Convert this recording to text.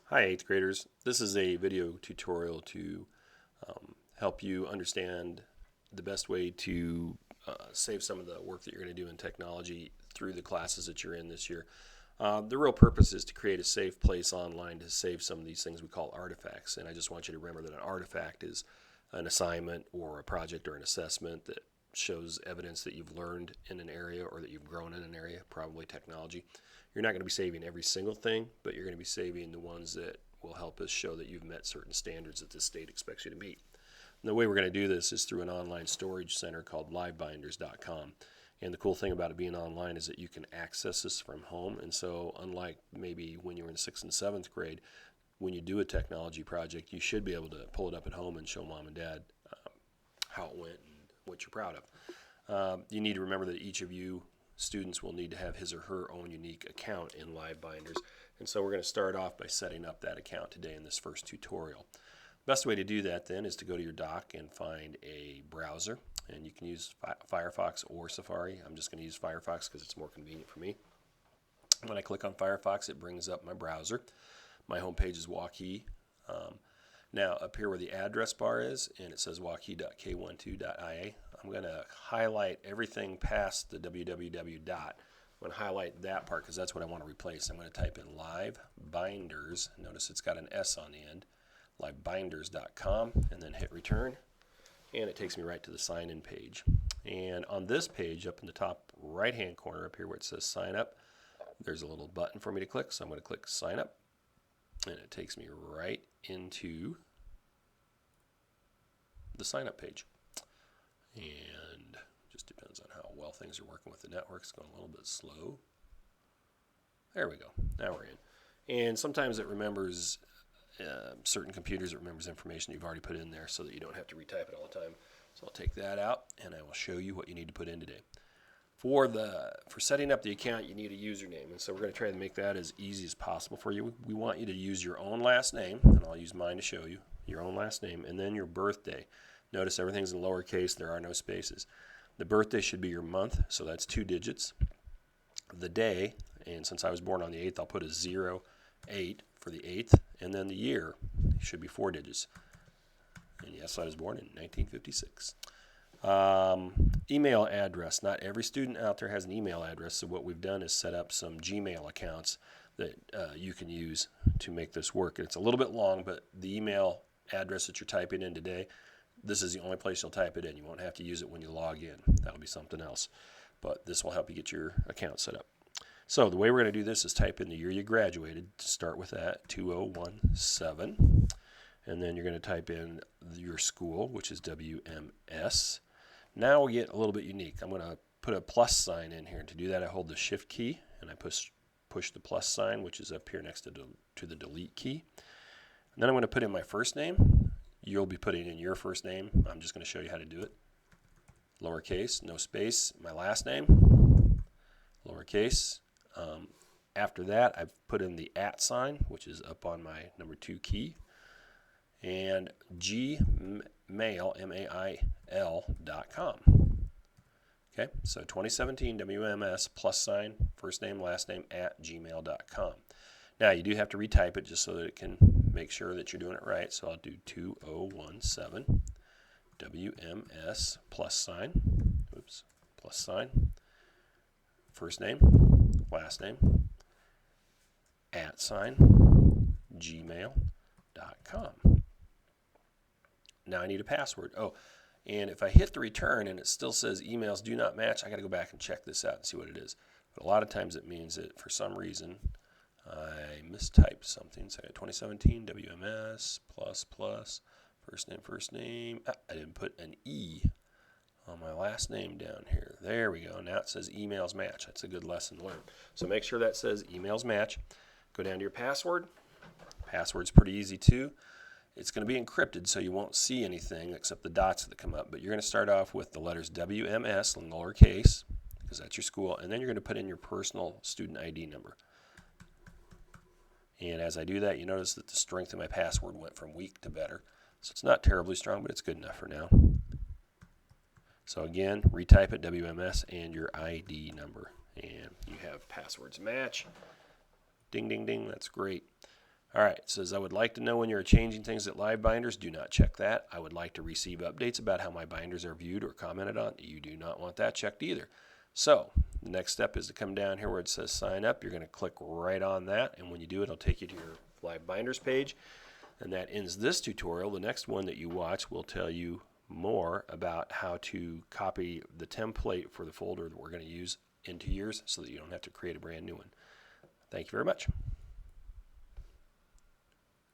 Hi 8th graders. This is a video tutorial to help you understand the best way to save some of the work that you're going to do in technology through the classes that you're in this year. The real purpose is to create a safe place online to save some of these things we call artifacts. And I just want you to remember that an artifact is an assignment or a project or an assessment that shows evidence that you've learned in an area or that you've grown in an area, probably technology. You're not going to be saving every single thing, but you're going to be saving the ones that will help us show that you've met certain standards that the state expects you to meet. And the way we're going to do this is through an online storage center called livebinders.com. And the cool thing about it being online is that you can access this from home. And so unlike maybe when you were in 6th and 7th grade, when you do a technology project, you should be able to pull it up at home and show mom and dad how it went and what you're proud of. You need to remember that each of you students will need to have his or her own unique account in LiveBinders. And so we're going to start off by setting up that account today in this first tutorial. Best way to do that then is to go to your dock and find a browser. And you can use Firefox or Safari. I'm just going to use Firefox because it's more convenient for me. When I click on Firefox, it brings up my browser. My home page is Waukee. Now up here where the address bar is, and it says waukee.k12.ia, I'm going to highlight everything past the www dot. I'm going to highlight that part because that's what I want to replace. I'm going to type in livebinders. Notice it's got an S on the end. livebinders.com, and then hit return. And it takes me right to the sign-in page. And on this page, up in the top right-hand corner up here where it says sign up, there's a little button for me to click. So I'm going to click sign up. And it takes me right into the sign-up page. And just depends on how well things are working with the network. It's going a little bit slow. There we go. Now we're in. And sometimes it remembers certain computers, it remembers information you've already put in there so that you don't have to retype it all the time. So I'll take that out and I will show you what you need to put in today. For setting up the account, you need a username, and so we're going to try to make that as easy as possible for you. We want you to use your own last name, and I'll use mine to show you, your own last name, and then your birthday. Notice everything's in lowercase, there are no spaces. The birthday should be your month, so that's 2 digits. The day, and since I was born on the 8th, I'll put a 08 for the 8th, and then the year should be 4 digits. And yes, I was born in 1956. Email address. Not every student out there has an email address, so what we've done is set up some Gmail accounts that you can use to make this work. It's a little bit long, but the email address that you're typing in today, this is the only place you'll type it in. You won't have to use it when you log in. That'll be something else, but this will help you get your account set up. So the way we're going to do this is type in the year you graduated. Start with that, 2017. And then you're going to type in your school, which is WMS. Now we get a little bit unique. I'm going to put a plus sign in here. And to do that, I hold the shift key and I push the plus sign, which is up here next to the delete key. And then I'm going to put in my first name. You'll be putting in your first name. I'm just going to show you how to do it. Lowercase, no space. My last name, lowercase. After that, I've put in the @ sign, which is up on my number 2 key. And gmail, mail.com. Okay, so 2017 WMS plus sign, first name, last name, @gmail.com. Now, you do have to retype it just so that it can make sure that you're doing it right. So I'll do 2017 WMS plus sign, plus sign, first name, last name, @ sign, gmail.com. Now I need a password. Oh, and if I hit the return and it still says emails do not match, I got to go back and check this out and see what it is. But a lot of times it means that for some reason I mistyped something. So I got 2017 WMS plus first name. I didn't put an E on my last name down here. There we go. Now it says emails match. That's a good lesson learned. So make sure that says emails match. Go down to your password. Password's pretty easy too. It's going to be encrypted, so you won't see anything except the dots that come up. But you're going to start off with the letters WMS in lowercase, because that's your school, and then you're going to put in your personal student ID number. And as I do that, you notice that the strength of my password went from weak to better. So it's not terribly strong, but it's good enough for now. So again, retype it, WMS, and your ID number. And you have passwords match. Ding, ding, ding, that's great. All right, it says, I would like to know when you're changing things at Live Binders. Do not check that. I would like to receive updates about how my binders are viewed or commented on. You do not want that checked either. So the next step is to come down here where it says sign up. You're going to click right on that, and when you do, it'll take you to your Live Binders page. And that ends this tutorial. The next one that you watch will tell you more about how to copy the template for the folder that we're going to use into yours so that you don't have to create a brand new one. Thank you very much.